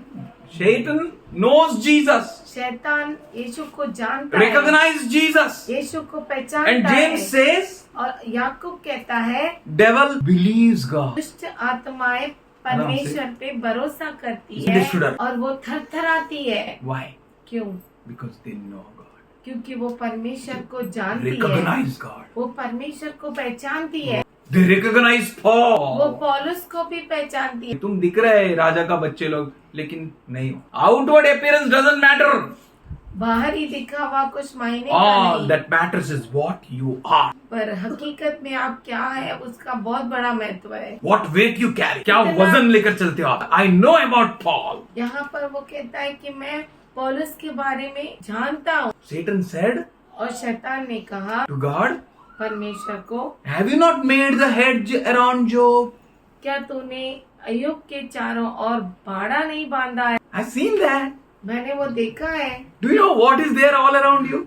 Satan knows Jesus. शैतान यीशु को जानता है, Recognize Jesus. यीशु को And पहचानता James है। says, और याकूब कहता है, devil believes God. दुष्ट आत्माएं परमेश्वर पे भरोसा करती Isn't है it true? और वो थरथराती है। Why? क्यों? Because they know God. क्योंकि वो परमेश्वर को जानती है, Recognize God. वो परमेश्वर को पहचानती है, They recognize वो Paul. पौलुस को भी पहचानती है। तुम दिख रहे हैं राजा का बच्चे लोग, लेकिन नहीं हो। Outward appearance doesn't matter. बाहरी दिखावा कुछ मायने का All नहीं, that matters is what you are. पर हकीकत में आप क्या है उसका बहुत बड़ा महत्व है। What weight you carry. क्या वजन लेकर चलते हो आप. I know about Paul. यहाँ पर वो कहता है कि मैं पौलुस के बारे में जानता हूँ। Satan said और शैतान ने कहा to God, परमेश्वर को, have you not made the hedge around Job? क्या तूने अय्यूब के चारों ओर बाड़ा नहीं बांधा है? I've seen that. मैंने वो देखा है। Do you know what is there all around you?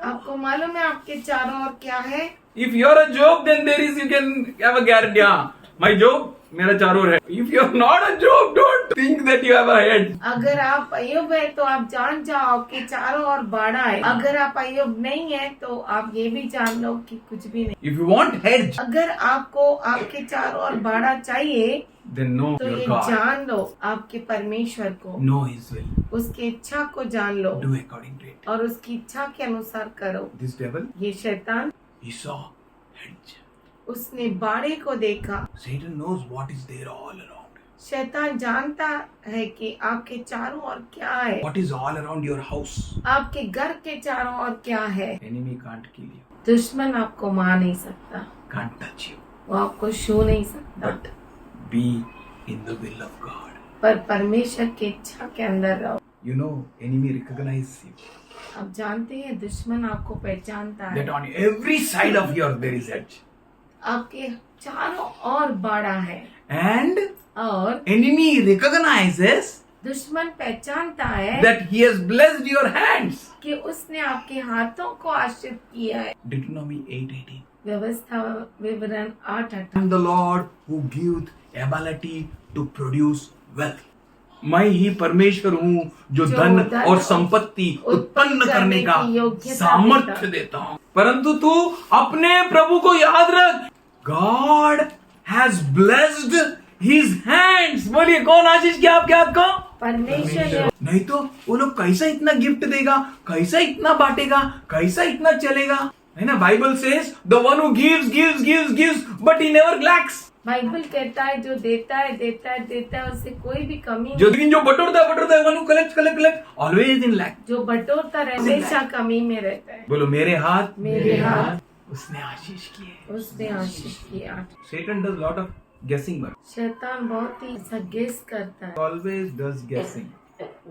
आपको मालूम है आपके चारों ओर क्या है? If you're a Job, then there is, you can have a guarantee. हाँ, my Job, मेरा चारों ओर है. If you're not a Job, don't think that you have a head. अगर आप अय्यूब है तो आप जान जाओ कि चारों ओर बाड़ा है। अगर आप अय्यूब नहीं है तो आप ये भी जान लो कि कुछ भी नहीं। If you want hedge, अगर आपको आपके चारों ओर बाड़ा चाहिए then know तो your ये God. जान लो आपके परमेश्वर को, Know His will. उसकी इच्छा को जान लो Do according to it. और उसकी इच्छा के अनुसार करो। This devil, ये शैतान, he saw hedge. उसने बाड़े को देखा। Satan knows what is there all around. शैतान जानता है कि आपके चारों ओर क्या है, What is all around your house. आपके घर के चारों ओर क्या है। Enemy can't kill you. दुश्मन आपको मार नहीं सकता, Can't touch you. वो आपको छू नहीं सकता, But be in the will of God. पर परमेश्वर की इच्छा के अंदर रहो। You know, enemy recognizes you. आप जानते हैं दुश्मन आपको पहचानता है। That on every side of yours there is edge. आपके चारों ओर बाड़ा है And और enemy recognizes दुश्मन पहचानता है that he has blessed your hands. कि उसने आपके हाथों को आश्रित किया है। Deuteronomy 8:18. व्यवस्था विवरण 8:8। I am the Lord who giveth ability to produce wealth. मैं ही परमेश्वर हूँ जो धन और संपत्ति उत्पन्न करने का सामर्थ्य देता हूँ। परंतु तू अपने प्रभु को याद रख, God has blessed his hands. बोलिए कौन आशीष किया आपके हाथ को? परमेश्वर। नहीं तो वो लोग कैसा इतना गिफ्ट देगा, कैसा इतना बांटेगा, कैसा इतना चलेगा, है ना? Bible says the one who gives but he never lacks. Bible कहता है जो देता है देता है देता है, उससे कोई भी कमी जो लेकिन जो बटोरता है one collect always in lack. जो बटोरता है हमेशा कमी में रहता है। बोलो मेरे हाथ उसने आशीष किया। Satan does lot of guessing work. शैतान बहुत ही ऐसा गेस करता है, Always does guessing.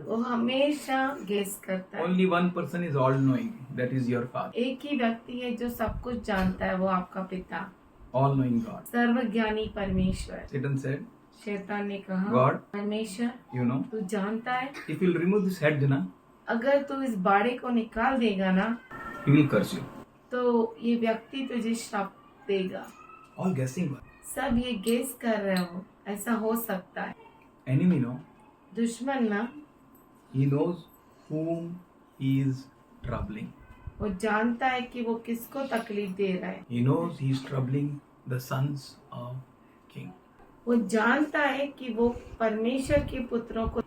वो हमेशा गेस करता है। Only one person is all knowing. That is your father. एक ही व्यक्ति है जो सब कुछ जानता है, वो आपका पिता, All knowing God. सर्वज्ञानी परमेश्वर। Satan said, शैतान ने कहा, God, परमेश्वर you know, तू जानता है, if you'll remove this head, na, अगर तू इस बाड़े को निकाल देगा ना, he will curse you. तो ये व्यक्ति तुझे श्राप देगा। All guessing work. सब ये गेस कर रहे हो, ऐसा हो सकता है। Enemy, no, दुश्मन ना, he knows whom he is troubling. वो जानता है कि वो किसको तकलीफ दे रहा है। He knows he is troubling the sons of king. वो जानता है कि वो परमेश्वर के पुत्रों को,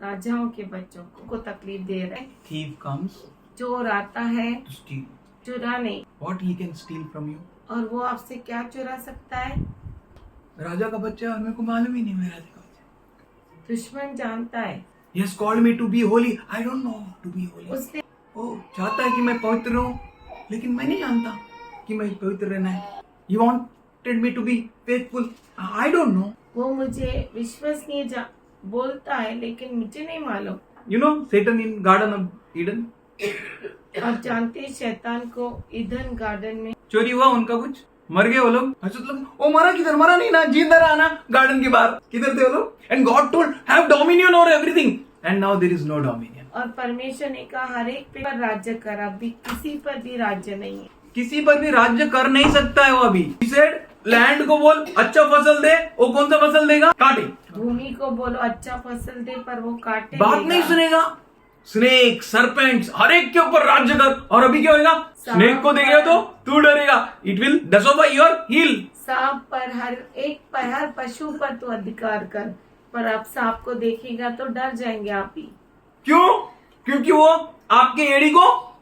राजाओं के बच्चों को तकलीफ दे रहा है। Thief comes चोर आता है to steal. चुरा नहीं, What he can steal from you? और वो आपसे क्या चुरा सकता है? राजा का बच्चा है और मेरे को मालूम ही नहीं मैं राजा का बच्चा। दुश्मन जानता है। He has called me to be holy. I don't know to be holy. उसने वो चाहता है कि मैं पवित्र रहूं, लेकिन मैं नहीं जानता कि मैं पवित्र रहना है। He wanted me to be faithful. I don't know. वो मुझे विश्वसनीय बोलता है, लेकिन मुझे नहीं मालूम। You know Satan in Garden of Eden. आप जानते हैं शैतान को ईदन गार्डन में चोरी हुआ उनका, कुछ मर गए वो लोग। हजरत लोग, ओ मरा किधर, मरा नहीं ना, जिंदा रहा ना गार्डन के बाहर, किधर थे वो लोग? And God told have dominion over everything and now there is no dominion. और परमेश्वर ने कहा हर एक पर राज्य कर, अभी किसी पर भी राज्य नहीं है। किसी पर भी राज्य कर नहीं सकता है वो अभी। He said, लैंड को बोल अच्छा फसल दे, वो कौन सा फसल देगा? काटे। भूमि को बोलो अच्छा फसल दे, पर वो काटे बात नहीं सुनेगा। स्नेक, सरपेंट्स, हर एक के ऊपर राज्य कर। और अभी क्या होगा? स्नेक को देखेगा तो तू डरेगा, it will disobey your heel. सांप पर, हर पशु पर तू अधिकार कर, पर आप सांप को देखेगा तो डर जाएंगे आप ही। क्यों? क्योंकि वो आपके एड़ी को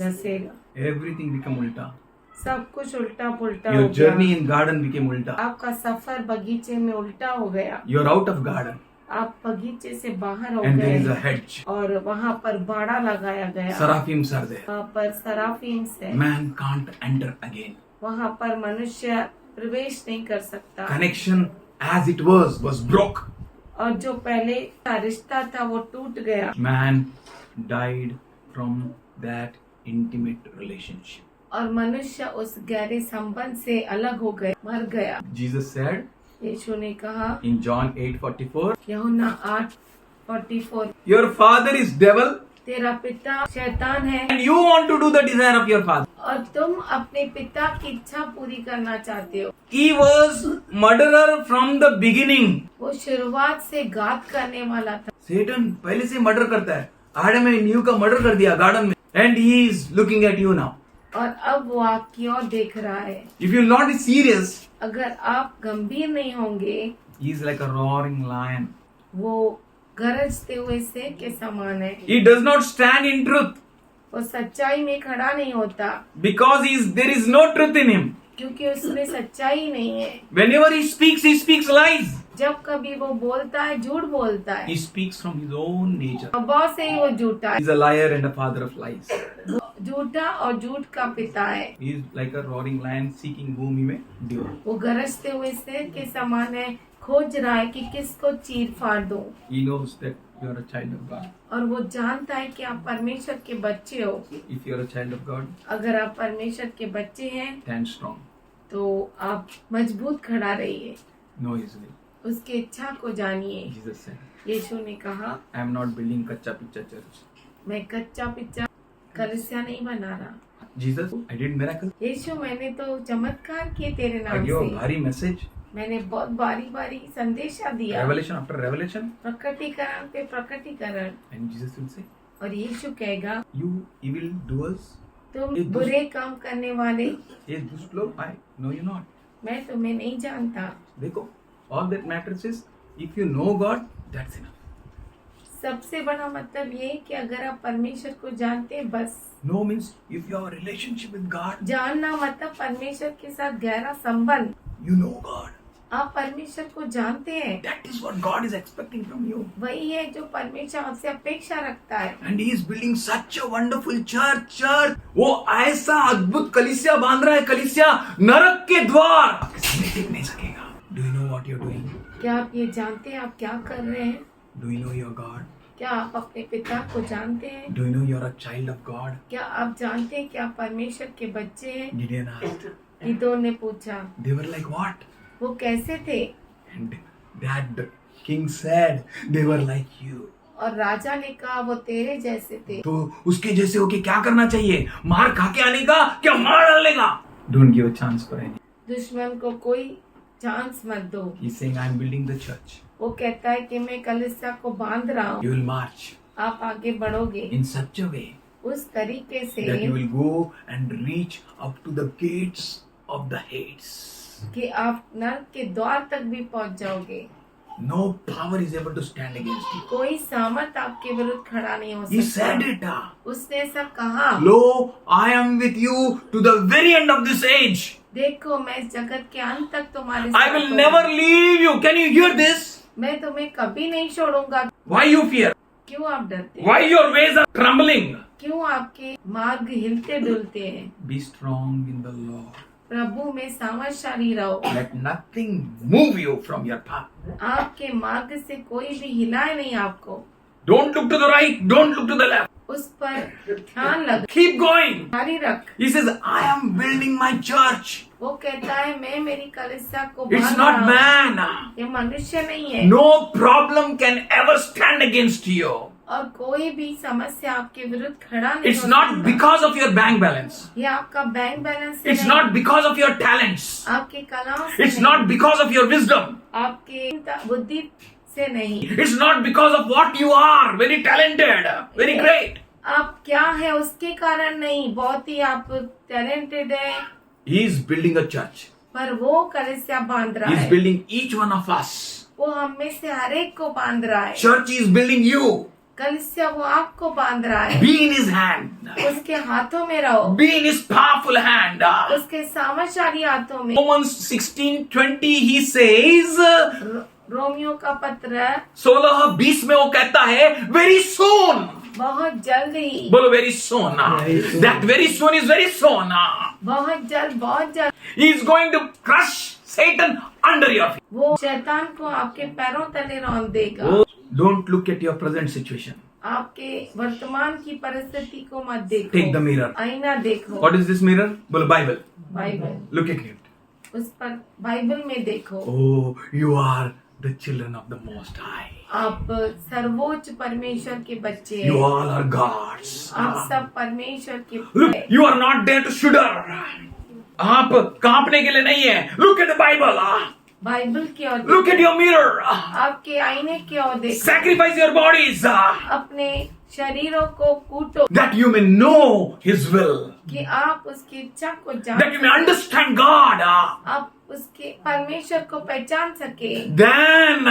डसेगा। एवरीथिंग बिकम उल्टा। सब कुछ उल्टा पुल्टा हो योर गया। जर्नी इन गार्डन बिकेम उल्टा। आपका सफर बगीचे में उल्टा हो गया। You are out of garden आप बगीचे से बाहर हो एंड देयर इज गए अ हेज। और वहाँ पर बाड़ा लगाया गया। सराफिम्स आर देयर। वहाँ पर सराफीम से मैन कांट एंटर अगेन। वहाँ पर मनुष्य प्रवेश नहीं कर सकता। Connection as it was broke. और जो पहले का रिश्ता था वो टूट गया। Man died from that intimate relationship. और मनुष्य उस गहरे संबंध से अलग हो गए, मर गया। Jesus said यीशु ने कहा in John 8:44, यूहन्ना 8:44, your father is devil तेरा पिता शैतान है and you want to do the desire of your father. और तुम अपने पिता की इच्छा पूरी करना चाहते हो। He was murderer from the beginning. वो शुरुआत से घात करने वाला था। Satan पहले से मर्डर करता है। आदम एंड ईव का मर्डर कर दिया गार्डन में and he is looking at you now. और अब वो आपकी ओर देख रहा है। If you will not be serious, अगर आप गंभीर नहीं होंगे, he is like a roaring lion. वो गरजते हुए शेर के समान है। He does not stand in truth वो सच्चाई में खड़ा नहीं होता, because there is no truth in him. क्योंकि उसमें सच्चाई नहीं है। Whenever he speaks lies. जब कभी वो बोलता है झूठ बोलता है। He speaks from his own nature. स्वभाव से ही वो झूठा He is a liar and a father of lies. है, झूठा और झूठ का पिता है। He is like a roaring lion seeking whom he may devour. वो गरजते हुए शेर के समान है, खोज रहा है कि किसको चीर फाड़ दो। He knows that you are a child of God. और वो जानता है कि आप परमेश्वर के बच्चे हो। If you are a child of God, अगर आप परमेश्वर के बच्चे हैं stand strong. तो आप मजबूत खड़ा रहिए, Know his will. उसकी इच्छा को जानिए। Jesus said, यीशु ने कहा I am not building kacha picha church. मैं कच्चा पिच्चा कलीसिया नहीं बना रहा। Jesus, I did miracle. यीशु मैंने तो चमत्कार किए तेरे I नाम gave a से। bhari message. मैंने बहुत बारी बारी संदेशा दिया, Revelation after revelation. प्रकटीकरण पे प्रकटीकरण। And Jesus will say, और यीशु कहेगा you evil doers. तुम ये दुष्ट- बुरे काम करने वाले, ये दुष्ट लोग, I know you not. मैं तुम्हें नहीं जानता। देखो, all that matters is if you know God, that's enough. सबसे बड़ा मतलब ये है कि अगर आप परमेश्वर को जानते हैं, बस। Know means if you have a relationship with God, जानना मतलब परमेश्वर के साथ गहरा संबंध। you know God. आप परमेश्वर को जानते हैं, That is what God is expecting from you. वही है जो परमेश्वर आपसे अपेक्षा रखता है। And He is building such a wonderful church. वो ऐसा अद्भुत कलीसिया बांध रहा है, कलीसिया नरक के द्वार किसी टिक नहीं सकेगा। Do you know what you're doing? क्या आप ये जानते हैं आप क्या कर रहे हैं? Do you know your God? क्या आप अपने पिता को जानते हैं? Do you know you're a child of God? क्या आप जानते हैं कि आप परमेश्वर के बच्चे हैं? Gideon asked. गिदोन ने पूछा। They were like what? वो कैसे थे? And that king said, they were like you. और राजा ने कहा वो तेरे जैसे थे। तो उसके जैसे होके क्या करना चाहिए? मार खा के आने का, क्या मार डालने का? Don't give a chance for any. दुश्मन को कोई चांस मत दो। He's saying, I'm building the church. वो कहता है कि मैं कलीसिया को बांध रहा हूँ। You will march आप आगे बढ़ोगे in such a way उस तरीके से that you will go and reach up to the gates of the Hades. कि आप नरक के द्वार तक भी पहुंच जाओगे। No power is able to stand against you. कोई सामर्थ आपके विरुद्ध खड़ा नहीं हो He सकता। said it. उसने ऐसा कहा। Lo, I am with you to the very end of this age. देखो मैं इस जगत के अंत तक तुम्हारे I साथ will हूँ। never leave you. Can you hear this? मैं तुम्हें कभी नहीं छोड़ूंगा। Why you fear? क्यों आप डरते हैं? Why your ways are trembling? क्यों आपके मार्ग हिलते डुलते हैं? Be strong in the Lord. प्रभु में सामर्थशाली रहो। Let nothing move you from your path. आपके मार्ग से कोई भी हिलाए नहीं आपको। Don't look to the right. Don't look to the left. उस पर ध्यान लग Keep going. जारी रख। He says, I am building my church. वो कहता है मैं मेरी कलीसिया को It's बांध not रहा हूँ। man. ये मनुष्य नहीं है। No problem can ever stand against you. और कोई भी समस्या आपके विरुद्ध खड़ा नहीं It's हो not सकता। because of your bank balance. ये आपका बैंक बैलेंस से It's नहीं, not because of your talents. आपके कलाओं से It's नहीं, not because of your wisdom. आपके बुद्धि से नहीं। It's not because of what you are. Very talented. Very great. आप क्या है उसके कारण नहीं, बहुत ही आप टैलेंटेड है, He is building a church. पर वो कलीसिया बांध रहा He is है। building each one of us. वो हम में से हर एक को बांध रहा है। Church is building you. कलीसिया वो आपको बांध रहा है। Be in His hand. उसके हाथों में रहो, Be in His powerful hand. उसके सामर्थशाली हाथों में। Romans 16:20 He says, रोमियो का पत्र 16:20 में वो कहता है, very soon. बहुत जल्द ही, बोलो very soon. That very soon is very soon. बहुत जल्द, बहुत जल्द He is going to crush Satan under your feet. वो शैतान को आपके पैरों तले रौंद देगा। Oh, don't look at your present situation. आपके वर्तमान की परिस्थिति को मत देखो। Take the mirror. आईना देखो। What is this mirror? बोलो Bible. Bible, Look at it. उस पर बाइबल में देखो। Oh, you are the children of the Most High. आप सर्वोच्च परमेश्वर के बच्चे You हैं। all are gods. आप सब परमेश्वर के Look, हैं। you are not there to shudder. आप कांपने के लिए नहीं है. Look at the Bible. Bible की ओर Look at your mirror. आपके आईने की ओर देखो। Sacrifice your bodies अपने शरीरों को कूटो that you may know His will. कि आप उसकी इच्छा को जान That you may understand God. आप उसके परमेश्वर को पहचान सके। Then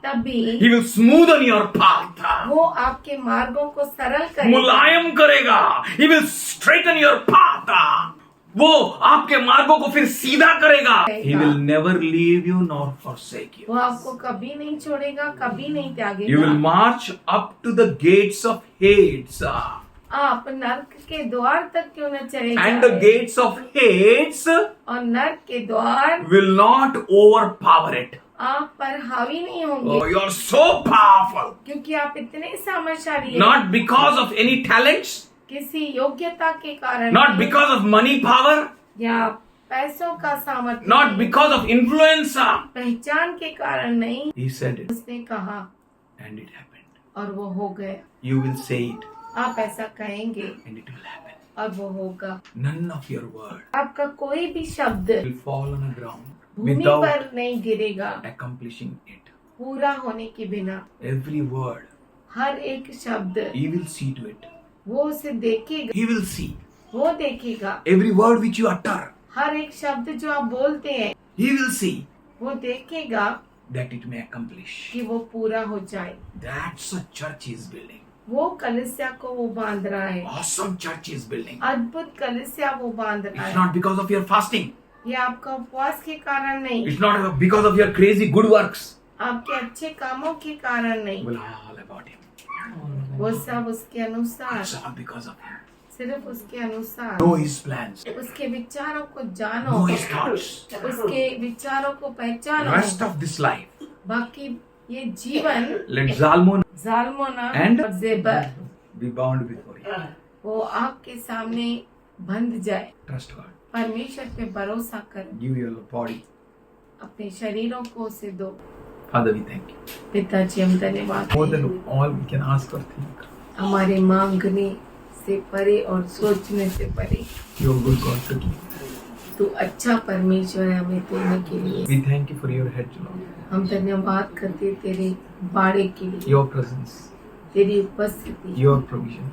तभी He will smoothen your path. वो आपके मार्गों को सरल करेगा। मुलायम करेगा. He will straighten your path. वो आपके मार्गों को फिर सीधा करेगा. He will never leave you nor forsake you. वो आपको कभी नहीं छोड़ेगा, कभी नहीं त्यागेगा। You will march up to the gates of Hades. आप नर्क के द्वार तक क्यों न चले And the जाएं? gates of Hades और नर्क के द्वार will not overpower it. आप पर हावी नहीं होंगे, Oh, you are so powerful. क्योंकि आप इतने सामर्थशाली हैं। Not because of any talents, किसी योग्यता के कारण not नहीं, because of money power, या पैसों का सामर्थ्य not नहीं, because of influence. पहचान के कारण नहीं। He said it उसने कहा and it happened. और वो हो गया। You will say it आप ऐसा कहेंगे and it will happen. और वो होगा। None of your word आपका कोई भी शब्द will fall on the ground Bhumi without पर नहीं गिरेगा accomplishing it. पूरा होने के बिना। Every word, हर एक शब्द He will see to it. वो उसे देखेगा, He will see. वो देखेगा। Every word which you utter, हर एक शब्द जो आप बोलते हैं He will see वो देखेगा that it may accomplish. कि वो पूरा हो जाए। That's a church He is building. वो कलीसिया को वो बांध रहा है। Awesome church He is building. अद्भुत कलीसिया वो बांध रहा It's है। not because of your fasting. ये आपका उपवास के कारण नहीं, It's not because of your crazy good works. आपके अच्छे कामों के कारण नहीं, Well, all about Him. वो सब उसके अनुसार, It's all because of Him. सिर्फ उसके अनुसार। Know His plans. उसके विचारों को जानो, Know His thoughts. उसके विचारों को पहचानो। Rest of this life. बाकी ये जीवन Let Zalmon जालमोना And- और जेबर be bound before Him. वो आपके सामने बंध जाए। Trust God. परमेश्वर पे भरोसा करो, Give your body. अपने शरीरों को उसे दो। Father, we thank you. पिताजी हम धन्यवाद More दें। than all we can ask or think. हमारे मांगने से परे और सोचने से परे You are good God to give. तू अच्छा परमेश्वर है हमें देने के लिए। We thank you for your hedge, Lord. हम धन्यवाद करते तेरे बाड़े के लिए, Your presence. तेरी उपस्थिति, Your provision.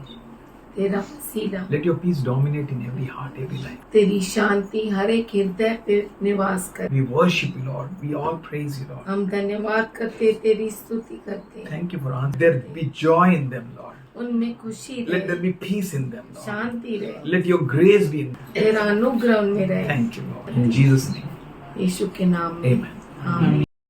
तेरा वसीला, Let your peace dominate in every heart, every life. तेरी शांति हर एक हृदय पे निवास कर। We worship you, Lord. We all praise you, Lord. हम धन्यवाद करते, तेरी स्तुति करते। Thank you for answering. There be joy in them, Lord. उनमें खुशी Let there रहे, be peace in them, Lord. शांति रहे, Let your grace be in them. तेरा अनुग्रह उनमें रहे। Thank you, Lord. In Jesus' name. यीशु के नाम में Amen. आमीन।